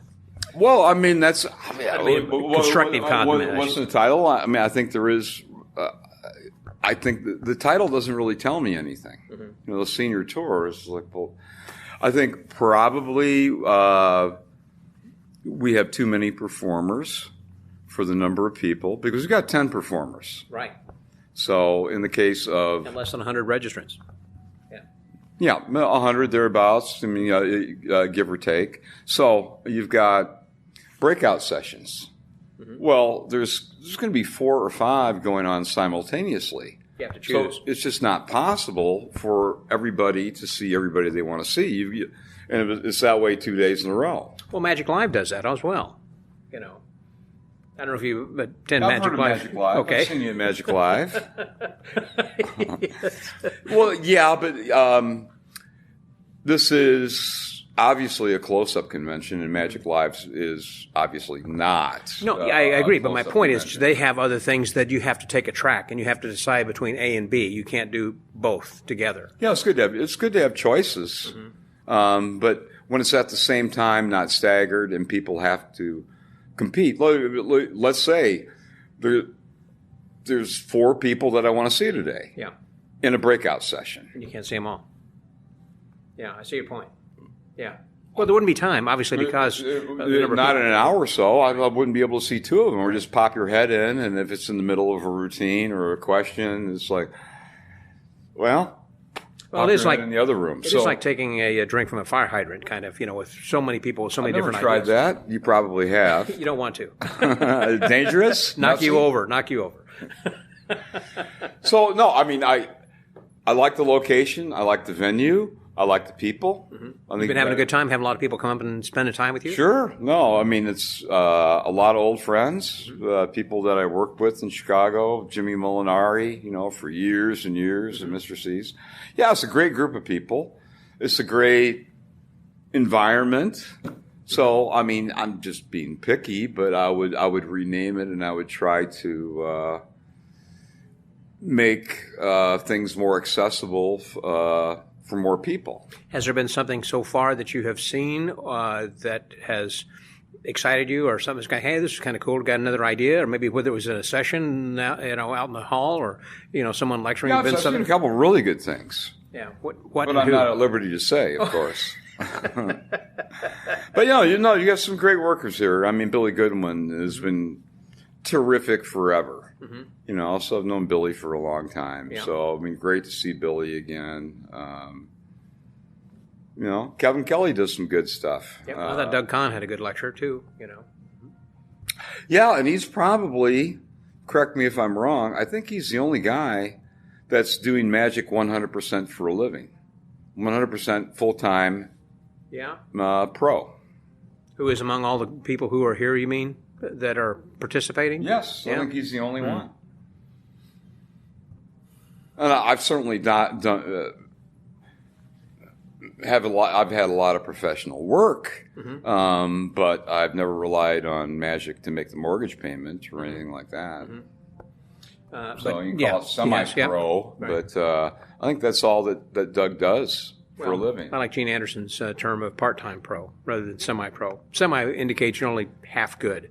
Well, I mean, constructive comment. What's the title? I mean, I think there is. I think the title doesn't really tell me anything. Mm-hmm. The senior tour is like, well, I think probably we have too many performers for the number of people because we've got 10 performers. Right. So in the case of And less than 100 registrants. Yeah, 100 thereabouts. I mean, give or take. So you've got breakout sessions. Mm-hmm. Well, there's going to be 4 or 5 going on simultaneously. You have to choose. So it's just not possible for everybody to see everybody they want to see. And it's that way 2 days in a row. Well, Magic Live does that as well. I don't know if you attend I've Magic heard of Live. Magic Live. Okay. I've seen you at Magic Live. Well, yeah, but this is obviously a close-up convention, and Magic Live is obviously not. No, I agree, but my close-up point is convention. they have other things that you have to take a track, and you have to decide between A and B. You can't do both together. Yeah, it's good to have choices, but when it's at the same time, not staggered, and people have to compete. Let's say there's 4 people that I want to see today. Yeah. In a breakout session. You can't see them all. Yeah, I see your point. Yeah. Well, there wouldn't be time, obviously, because of the number of Not in people. an hour or so. I wouldn't be able to see 2 of them, or just pop your head in, and if it's in the middle of a routine or a question, it's like, Well, pop it is your like head in the other room. It is like taking a drink from a fire hydrant, kind of, with so many people, with so many I've never different tried ideas. that. You probably have. You don't want to. Dangerous? Knock you Nutsy? over. Knock you over. So, no, I mean, I like the location. I like the venue. I like the people. I think You've been having a good time, having a lot of people come up and spend time with you? Sure. No, I mean, it's a lot of old friends, people that I worked with in Chicago, Jimmy Molinari, for years and years, and Mr. C's. Yeah, it's a great group of people. It's a great environment. So, I mean, I'm just being picky, but I would rename it, and I would try to make things more accessible for more people. Has there been something so far that you have seen that has excited you, or something's going, hey, this is kind of cool, got another idea, or maybe whether it was in a session, out in the hall, or someone lecturing? Yeah, I've seen a couple of really good things. Yeah, what But and I'm who? not at liberty to say, of course. But you got some great workers here. I mean, Billy Goodwin has been terrific forever. Also I've known Billy for a long time. Yeah. So, I mean, great to see Billy again. Kevin Kelly does some good stuff. Yeah, I thought Doug Kahn had a good lecture, too, Yeah, and he's probably, correct me if I'm wrong, I think he's the only guy that's doing Magic 100% for a living. 100% full-time Yeah. pro. Who is among all the people who are here, you mean, that are participating? Yes, Yeah. I think he's the only one. And I've certainly done I've had a lot of professional work, but I've never relied on Magic to make the mortgage payment or anything like that. So you can call it semi-pro, but I think that's all that Doug does for a living. I like Gene Anderson's term of part-time pro rather than semi-pro. Semi indicates you're only half good,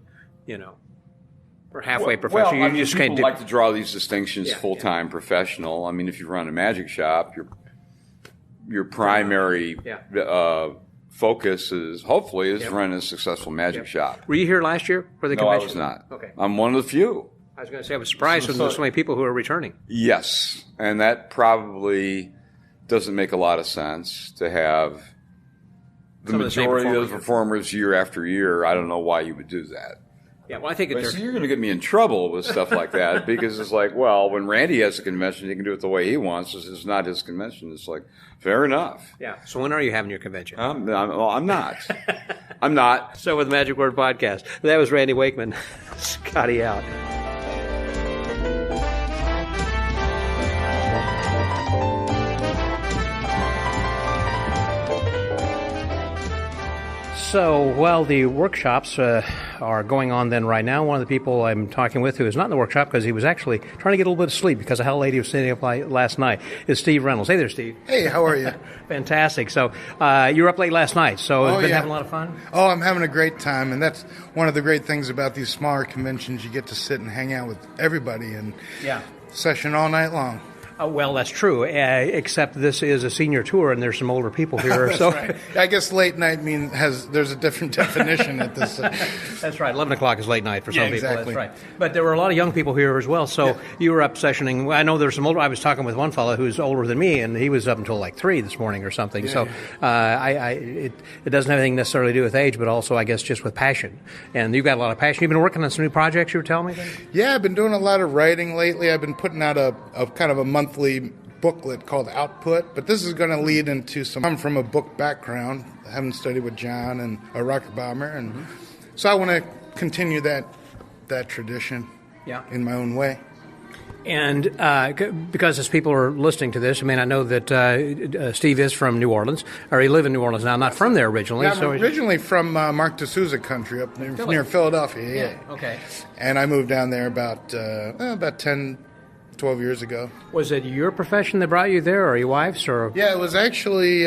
Or halfway professional. Well, You just people can't do. like to draw these distinctions, Yeah, full-time professional. I mean, if you run a magic shop, your primary focus is hopefully running a successful magic shop. Were you here last year for the No, I convention? was not. Okay. I'm one of the few. I was going to say I was surprised when there's so many people who are returning. Yes, and that probably doesn't make a lot of sense to have the Some of the same majority of performers. those performers year after year. I don't know why you would do that. Yeah, well, I think So you're going to get me in trouble with stuff like that because it's like, well, when Randy has a convention, he can do it the way he wants. It's not his convention. It's like, fair enough. Yeah. So when are you having your convention? I'm not. I'm not. So with Magic Word Podcast, that was Randy Wakeman. Scotty out. So while the workshops are going on then right now, one of the people I'm talking with who is not in the workshop because he was actually trying to get a little bit of sleep because of how late he was sitting up last night is Steve Reynolds. Hey there, Steve. Hey, how are you? Fantastic. So you were up late last night, so you've been having a lot of fun? Oh, I'm having a great time, and that's one of the great things about these smaller conventions. You get to sit and hang out with everybody and session all night long. Well, that's true, except this is a senior tour, and there's some older people here. That's so right. I guess late night there's a different definition at this. That's right. 11 o'clock is late night for some people. Exactly. That's right. But there were a lot of young people here as well. So you were up sessioning. I know there's some older. I was talking with one fellow who's older than me, and he was up until like 3 this morning or something. So it doesn't have anything necessarily to do with age, but also I guess just with passion. And you've got a lot of passion. You've been working on some new projects. You were telling me. Then? Yeah, I've been doing a lot of writing lately. I've been putting out a kind of a monthly booklet called Output, but this is going to lead into some. I'm from a book background, having studied with John and a rocket bomber, and so I want to continue that tradition in my own way. And because as people are listening to this, I mean, I know that Steve is from New Orleans, or he lived in New Orleans now, not from there originally. Yeah, I'm originally from Mark D'Souza country up near Philadelphia. Yeah. Okay. And I moved down there about 10, 12 years ago. Was it your profession that brought you there, or your wife's? Or Yeah, it was actually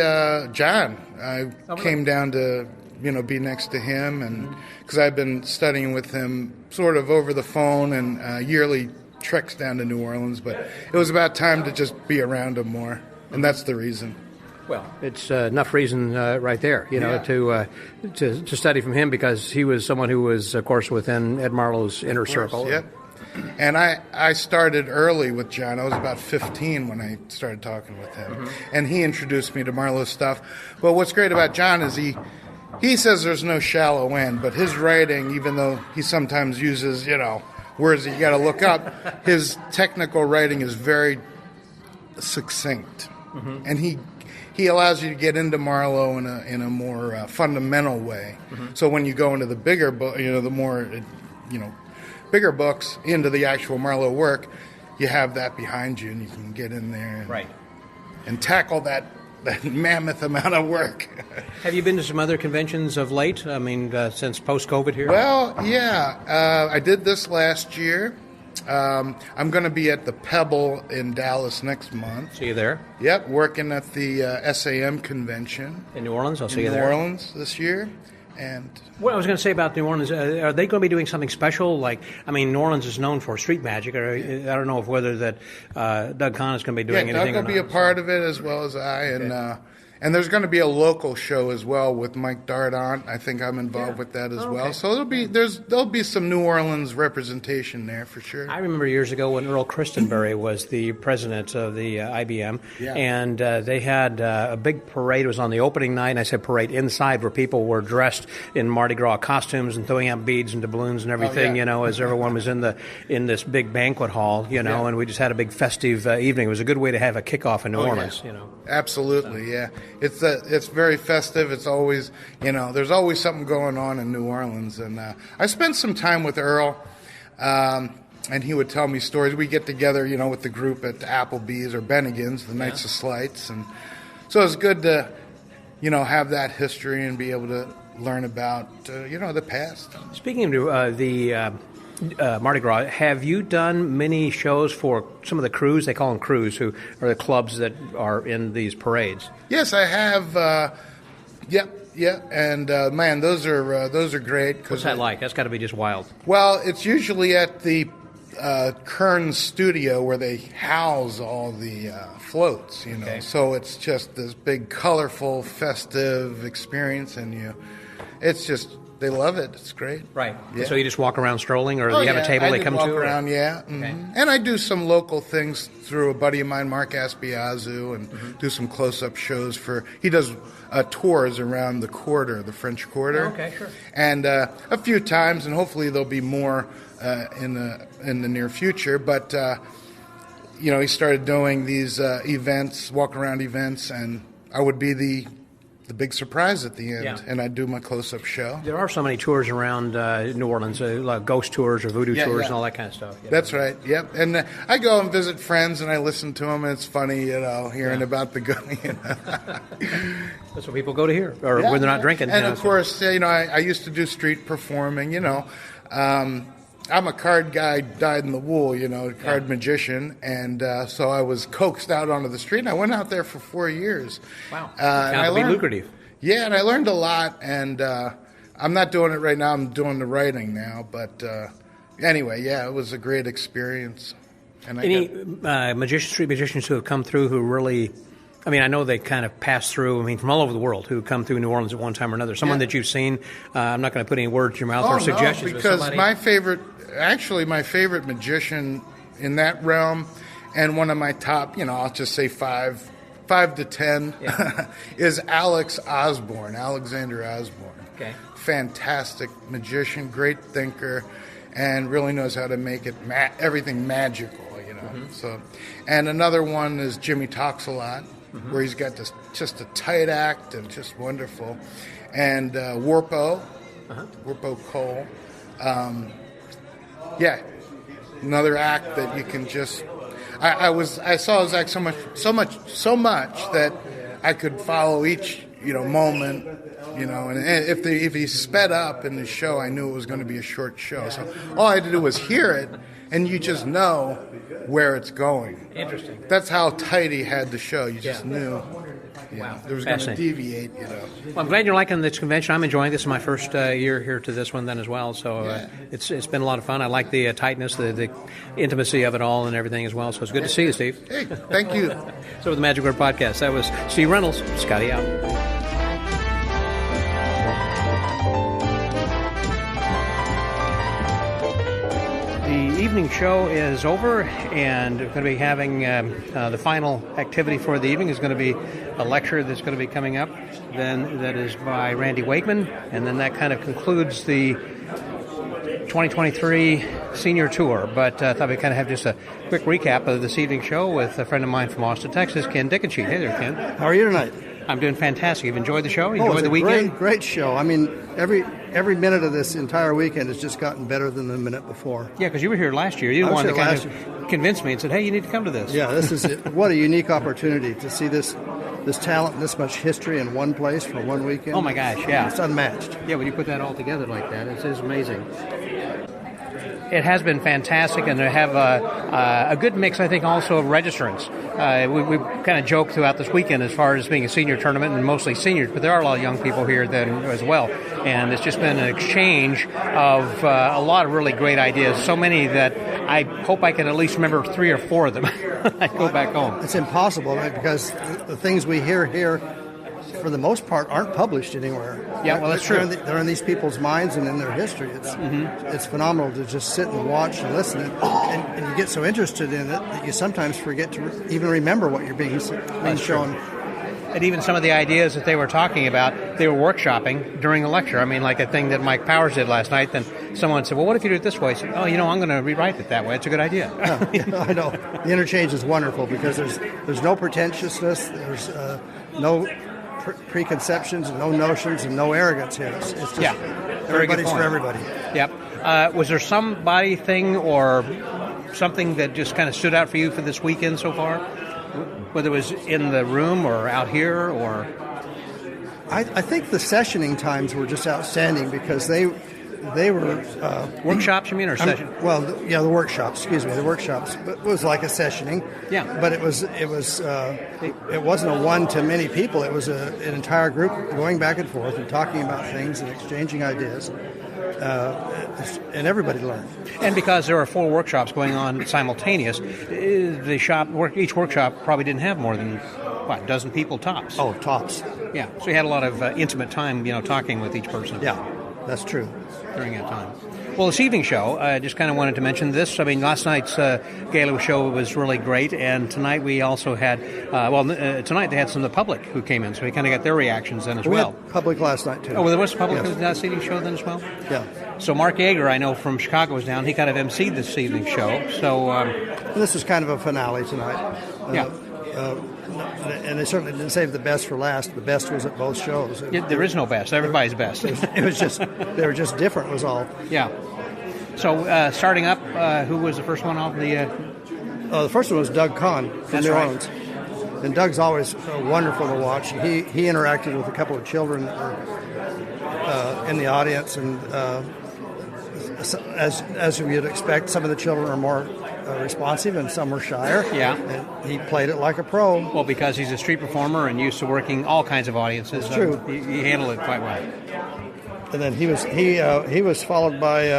John. I came down to be next to him, and because I've been studying with him sort of over the phone and yearly treks down to New Orleans, but it was about time to just be around him more, and that's the reason. Well, it's enough reason right there, to study from him because he was someone who was, of course, within Ed Marlowe's inner circle. Yep. And I started early with John. I was about 15 when I started talking with him, and he introduced me to Marlowe's stuff. But what's great about John is he says there's no shallow end, but his writing, even though he sometimes uses words that you got to look up, his technical writing is very succinct, and he allows you to get into Marlowe in a more fundamental way. So when you go into the bigger book, the more bigger books into the actual Marlowe work, you have that behind you, and you can get in there and tackle that mammoth amount of work. Have you been to some other conventions of late? I mean, since post-COVID here? Well, yeah. I did this last year. I'm going to be at the Pebble in Dallas next month. See you there? Yep, working at the SAM convention. In New Orleans? I'll see you there. In New Orleans this year. And what I was going to say about New Orleans, are they going to be doing something special? New Orleans is known for street magic. I don't know whether that Doug Kahn is going to be doing anything. Doug will be a part of it as well as I. And there's going to be a local show as well with Mike Dardant. I think I'm involved with that as well. So there'll be some New Orleans representation there for sure. I remember years ago when Earl Christenberry was the president of the IBM, and they had a big parade. It was on the opening night, and I said parade inside, where people were dressed in Mardi Gras costumes and throwing out beads and doubloons and everything. As everyone was in this big banquet hall, and we just had a big festive evening. It was a good way to have a kickoff in New Orleans. Absolutely, yeah. It's very festive. It's always, there's always something going on in New Orleans. And I spent some time with Earl, and he would tell me stories. We get together, with the group at Applebee's or Bennigan's, the Nights of Slights. And so it's good to, have that history and be able to learn about, the past. Speaking of the Mardi Gras, have you done many shows for some of the crews? They call them crews, who are the clubs that are in these parades. Yes, I have. Yeah, and man, those are great. What's that like? That's got to be just wild. Well, it's usually at the Kern studio where they house all the floats, you know. Okay. So it's just this big, colorful, festive experience, and it's just they love it. It's great. Right. Yeah. So you just walk around strolling, or do you have a table I they do come walk to? around, yeah. Mm-hmm. Okay. And I do some local things through a buddy of mine, Mark Aspiazu, and do some close-up shows for. He does tours around the Quarter, the French Quarter. Oh, okay, sure. And a few times, and hopefully there'll be more in the near future. But he started doing these events, walk-around events, and I would be the big surprise at the end, Yeah. and I'd do my close-up show. There are so many tours around New Orleans, like ghost tours or voodoo tours and all that kind of stuff. That's right. Yep. And I go and visit friends, and I listen to them, and it's funny, hearing about the That's what people go to hear, or when they're not drinking. And of course, I used to do street performing. I'm a card guy, dyed in the wool, card magician, and so I was coaxed out onto the street, and I went out there for 4 years. Wow. And I learned, lucrative. Yeah, and I learned a lot, and I'm not doing it right now. I'm doing the writing now, but anyway, it was a great experience. And Any street magicians who have come through who really, I know they kind of pass through, from all over the world, who come through New Orleans at one time or another. Someone that you've seen, I'm not going to put any words in your mouth or suggestions. No, because my favorite magician in that realm, and one of my top, I'll just say 5 to 10, is Alexander Osborne. Okay. Fantastic magician, great thinker, and really knows how to make it everything magical, Mm-hmm. So, and another one is Jimmy Talks a Lot, where he's got just a tight act and just wonderful, and Warpo Cole. Another act that you can just. I saw his act so much that I could follow each moment, and if he sped up in the show, I knew it was going to be a short show. So all I had to do was hear it, and you just know where it's going. Interesting. That's how tight he had the show. You just knew. Wow. There was going to deviate, Well, I'm glad you're liking this convention. I'm enjoying this. Is my first year here to this one then as well. So it's been a lot of fun. I like the tightness, the intimacy of it all and everything as well. So it's good to see you, Steve. Hey, thank you. So with the Magic Word Podcast, that was Steve Reynolds, Scotty out. The evening show is over, and we're going to be having the final activity for the evening is going to be a lecture that's going to be coming up. Then that is by Randy Wakeman, and then that kind of concludes the 2023 senior tour. But I thought we'd kind of have just a quick recap of this evening show with a friend of mine from Austin, Texas, Ken Dickensheets. Hey there, Ken. How are you tonight? I'm doing fantastic. You've enjoyed the show? Enjoyed the weekend? Great show. Every minute of this entire weekend has just gotten better than the minute before. Yeah, because you were here last year. You were the one that kind of convinced me and said, hey, you need to come to this. Yeah, this is what a unique opportunity to see this talent and this much history in one place for one weekend. Oh, my gosh, yeah. It's unmatched. Yeah, when you put that all together like that, it's amazing. It has been fantastic, and they have a good mix, I think, also of registrants. We kind of joked throughout this weekend as far as being a senior tournament and mostly seniors, but there are a lot of young people here then as well. And it's just been an exchange of a lot of really great ideas, so many that I hope I can at least remember 3 or 4 of them when I go back home. It's impossible, right? Because the things we hear here, for the most part, aren't published anywhere. Yeah, well, that's true. They're in these people's minds and in their history. It's phenomenal to just sit and watch and listen, and you get so interested in it that you sometimes forget to even remember what you're being shown. And even some of the ideas that they were talking about, they were workshopping during the lecture. Like a thing that Mike Powers did last night. Then someone said, well, what if you do it this way? I said, I'm going to rewrite it that way. It's a good idea. Yeah, I know. The interchange is wonderful because there's no pretentiousness. There's no preconceptions and no notions and no arrogance here. It's just everybody's for everybody. Yep. Was there somebody, thing, or something that just kind of stood out for you for this weekend so far? Whether it was in the room or out here, or... I think the sessioning times were just outstanding because they they were workshops. You mean, or session? The workshops. Excuse me, the workshops. But it was like a sessioning. Yeah. But it wasn't a one to many people. It was an entire group going back and forth and talking about things and exchanging ideas. And everybody learned. And because there were 4 workshops going on simultaneous, each workshop probably didn't have more than a dozen people tops. Oh, tops. Yeah. So you had a lot of intimate time, talking with each person. Yeah, that's true. During that time. Well, this evening show, I just kind of wanted to mention this. I mean, last night's gala show was really great, and tonight we also had, tonight they had some of the public who came in, so we kind of got their reactions then as well. We had public last night, too. Oh, well, there was public yes. in the evening show then as well? Yeah. So Mark Yeager, I know from Chicago, was down. He kind of emceed this evening show. So this is kind of a finale tonight. Yeah. And they certainly didn't save the best for last. The best was at both shows. There is no best. Everybody's best. It was just, they were just different was all. Yeah. So starting up, who was the first one off the... the first one was Doug Kahn from New Orleans. And Doug's always wonderful to watch. He interacted with a couple of children that were in the audience, and as you'd expect, some of the children are more responsive and some were shyer. Yeah. And he played it like a pro. Well, because he's a street performer and used to working all kinds of audiences. It's true. He handled it quite well. And then he was followed by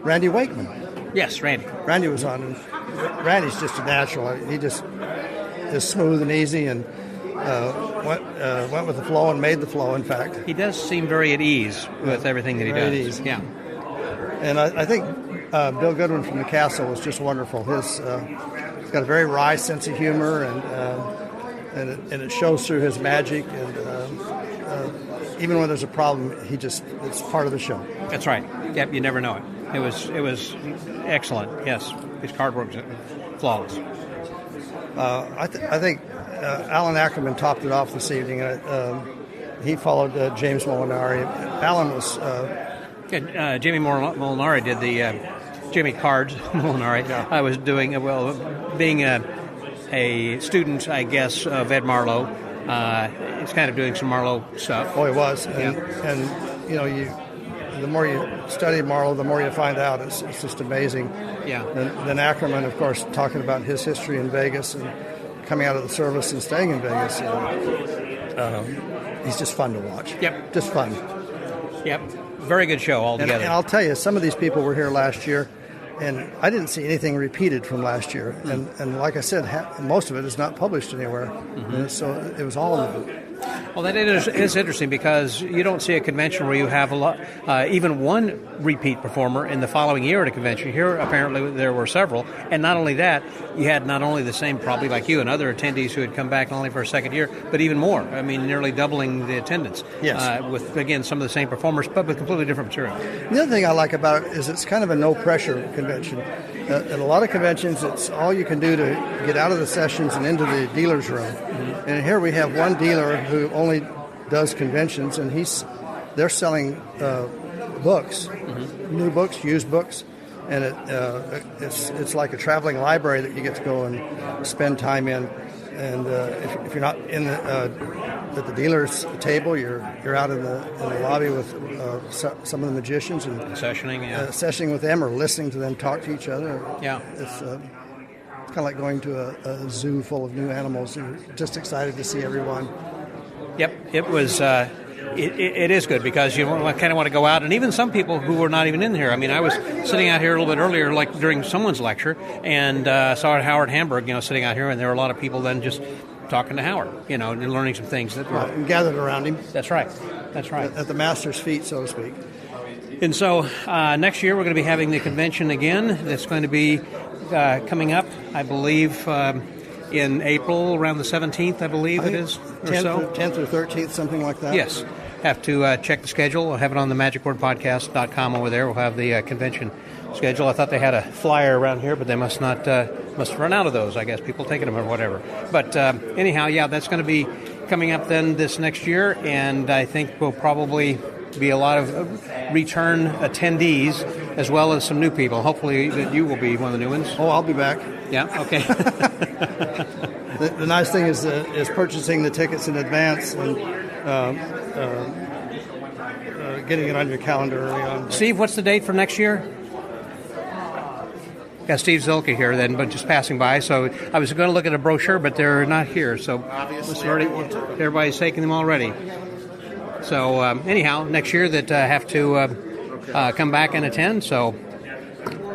Randy Wakeman. Yes, Randy. Randy was on, and Randy's just a natural. He just is smooth and easy, and went with the flow and made the flow. In fact, he does seem very at ease with everything that he very does. At ease. Yeah, and I think Bill Goodwin from the Castle was just wonderful. He's got a very wry sense of humor, and it shows through his magic. And even when there's a problem, it's part of the show. That's right. Yep, you never know it. It was excellent. Yes, his card work was flawless. I think Alan Ackerman topped it off this evening. He followed James Molinari. Alan was... Jamie Molinari did the... Jimmy Cards Molinari. Yeah. I was doing... being a student, I guess, of Ed Marlowe, he's kind of doing some Marlowe stuff. Oh, he was. And you know, the more you study Marlowe, the more you find out. It's just amazing. Yeah. And then Ackerman, of course, talking about his history in Vegas and coming out of the service and staying in Vegas. He's just fun to watch. Yep. Just fun. Yep. Very good show altogether. And I'll tell you, some of these people were here last year, and I didn't see anything repeated from last year. And like I said, most of it is not published anywhere. Mm-hmm. So it was all of it. Well, that is interesting because you don't see a convention where you have a lot, even one repeat performer in the following year at a convention. Here, apparently, there were several. And not only that, you had not only the same, probably like you, and other attendees who had come back not only for a second year, but even more. I mean, nearly doubling the attendance. Yes. With, again, some of the same performers, but with completely different material. The other thing I like about it is it's kind of a no-pressure convention. At a lot of conventions, it's all you can do to get out of the sessions and into the dealer's room. Mm-hmm. And here we have one dealer who only does conventions, and they're selling books, mm-hmm. new books, used books, and it's like a traveling library that you get to go and spend time in. And if you're not in at the dealer's table, you're out in the lobby with some of the magicians and sessioning with them or listening to them talk to each other. Yeah, it's kind of like going to a zoo full of new animals. You're just excited to see everyone. Yep, it was. It is good because you kind of want to go out, and even some people who were not even in here. I mean, I was sitting out here a little bit earlier, like during someone's lecture, and saw Howard Hamburg, sitting out here, and there were a lot of people then just talking to Howard, and learning some things that were gathered around him. That's right. At the master's feet, so to speak. And so next year we're going to be having the convention again. That's going to be coming up, I believe. In April, around the 17th, I believe it is, or 10th or 13th, something like that. Yes. Have to check the schedule. I'll have it on the magicwordpodcast.com over there. We'll have the convention schedule. I thought they had a flyer around here, but they must run out of those, I guess. People taking them or whatever. But anyhow, yeah, that's going to be coming up then this next year, and I think we'll probably be a lot of return attendees as well as some new people. Hopefully that you will be one of the new ones. Oh, I'll be back. Yeah, okay. The nice thing is purchasing the tickets in advance and getting it on your calendar early on. Steve, what's the date for next year? Got Steve Zuehlke here then, but just passing by. So I was going to look at a brochure, but they're not here. So everybody's taking them already. So anyhow, next year that have to come back and attend. So,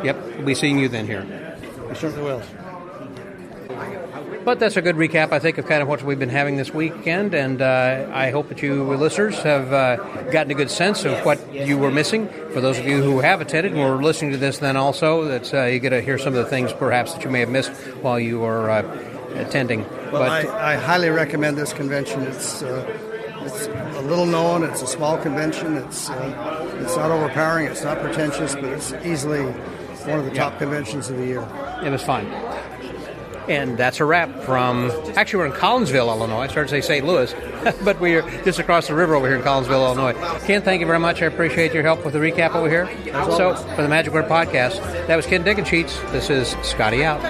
yep, we'll be seeing you then here. I certainly will. But that's a good recap, I think, of kind of what we've been having this weekend, and I hope that you listeners have gotten a good sense of what you were missing. For those of you who have attended and were listening to this then also, that you get to hear some of the things perhaps that you may have missed while you were attending. Well, I highly recommend this convention. It's a little known. It's a small convention. It's not overpowering. It's not pretentious, but it's easily one of the top conventions of the year. It was fun. And that's a wrap from, actually we're in Collinsville, Illinois. I started to say St. Louis, but we're just across the river over here in Collinsville, Illinois. Ken, thank you very much. I appreciate your help with the recap over here. So, for the Magic Word Podcast, that was Ken Dickensheets. This is Scotty out.